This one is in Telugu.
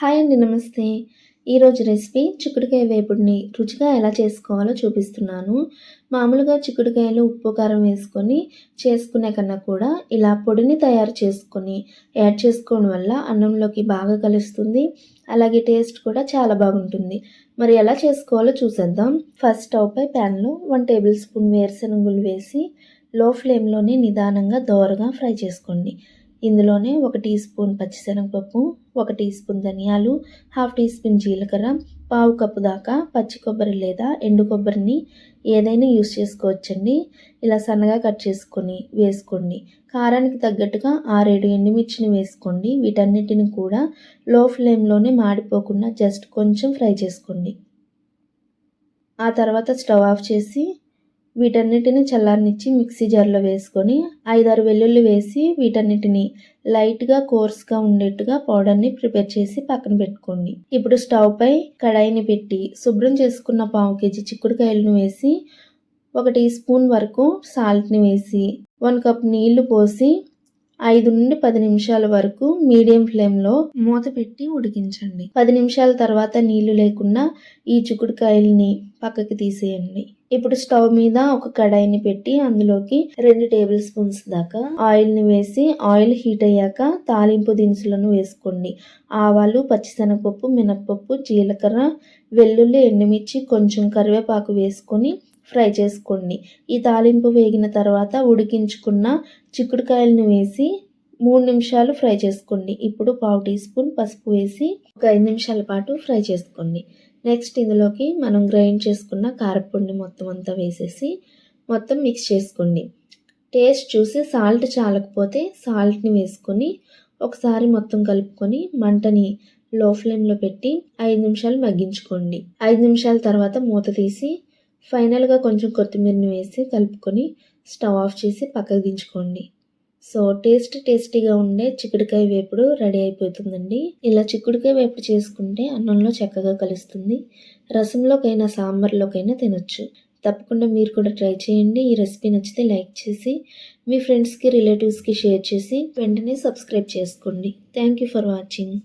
హాయ్ అండి. నమస్తే. ఈరోజు రెసిపీ చిక్కుడుకాయ వేపుడిని రుచిగా ఎలా చేసుకోవాలో చూపిస్తున్నాను. మామూలుగా చిక్కుడుకాయలు ఉప్పు, కారం వేసుకొని చేసుకునే కన్నా కూడా ఇలా పొడిని తయారు చేసుకొని యాడ్ చేసుకోవడం వల్ల అన్నంలోకి బాగా కలుస్తుంది. అలాగే టేస్ట్ కూడా చాలా బాగుంటుంది. మరి ఎలా చేసుకోవాలో చూసేద్దాం. ఫస్ట్ స్టవ్ పై ప్యాన్లో 1 టేబుల్ స్పూన్ వేరుశనగులు వేసి లో ఫ్లేమ్లోనే నిదానంగా దోరగా ఫ్రై చేసుకోండి. ఇందులోనే 1 టీ స్పూన్ పచ్చిశనగపప్పు, 1 టీ స్పూన్ ధనియాలు, హాఫ్ టీ స్పూన్ జీలకర్ర, పావు కప్పు దాకా పచ్చి కొబ్బరి లేదా ఎండు కొబ్బరిని ఏదైనా యూస్ చేసుకోవచ్చండి. ఇలా సన్నగా కట్ చేసుకొని వేసుకోండి. కారానికి తగ్గట్టుగా 6-7 ఎండుమిర్చిని వేసుకోండి. వీటన్నిటిని కూడా లో ఫ్లేమ్లోనే మాడిపోకుండా జస్ట్ కొంచెం ఫ్రై చేసుకోండి. ఆ తర్వాత స్టవ్ ఆఫ్ చేసి వీటన్నిటిని చల్లారనిచ్చి మిక్సీ జార్లో వేసుకొని 5-6 వెల్లుల్లి వేసి వీటన్నిటిని లైట్గా కోర్స్గా ఉండేట్టుగా పౌడర్ని ప్రిపేర్ చేసి పక్కన పెట్టుకోండి. ఇప్పుడు స్టవ్ పై కడాయిని పెట్టి శుభ్రం చేసుకున్న పావు కేజీ చిక్కుడుకాయలను వేసి 1 టీ స్పూన్ వరకు సాల్ట్ని వేసి 1 కప్ నీళ్లు పోసి 5-10 నిమిషాల వరకు మీడియం ఫ్లేమ్లో మూత పెట్టి ఉడికించండి. 10 నిమిషాల తర్వాత నీళ్లు లేకుండా ఈ చిక్కుడుకాయల్ని పక్కకి తీసేయండి. ఇప్పుడు స్టవ్ మీద ఒక కడాయిని పెట్టి అందులోకి 2 టేబుల్ స్పూన్స్ దాకా ఆయిల్ని వేసి ఆయిల్ హీట్ అయ్యాక తాలింపు దినుసులను వేసుకోండి. ఆవాలు, పచ్చిశనగపప్పు, మినప్పప్పు, జీలకర్ర, వెల్లుల్లి, ఎండుమిర్చి, కొంచెం కరివేపాకు వేసుకొని ఫ్రై చేసుకోండి. ఈ తాలింపు వేగిన తర్వాత ఉడికించుకున్న చిక్కుడుకాయలను వేసి 3 నిమిషాలు ఫ్రై చేసుకోండి. ఇప్పుడు పావు టీ స్పూన్ పసుపు వేసి ఒక 5 నిమిషాల పాటు ఫ్రై చేసుకోండి. నెక్స్ట్ ఇందులోకి మనం గ్రైండ్ చేసుకున్న కారపొడిని మొత్తం అంతా వేసేసి మొత్తం మిక్స్ చేసుకోండి. టేస్ట్ చూసి సాల్ట్ చాలకపోతే సాల్ట్ని వేసుకొని ఒకసారి మొత్తం కలుపుకొని మంటని లో ఫ్లేమ్లో పెట్టి 5 నిమిషాలు మగ్గించుకోండి. 5 నిమిషాల తర్వాత మూత తీసి ఫైనల్గా కొంచెం కొత్తిమీరని వేసి కలుపుకొని స్టవ్ ఆఫ్ చేసి పక్కకు దించుకోండి. సో టేస్టీగా ఉండే చిక్కుడుకాయ వేపుడు రెడీ అయిపోతుందండి. ఇలా చిక్కుడుకాయ వేపుడు చేసుకుంటే అన్నంలో చక్కగా కలుస్తుంది. రసంలోకైనా సాంబార్లోకైనా తినొచ్చు. తప్పకుండా మీరు కూడా ట్రై చేయండి. ఈ రెసిపీ నచ్చితే లైక్ చేసి మీ ఫ్రెండ్స్కి, రిలేటివ్స్కి షేర్ చేసి వెంటనే సబ్స్క్రైబ్ చేసుకోండి. Thank you for watching.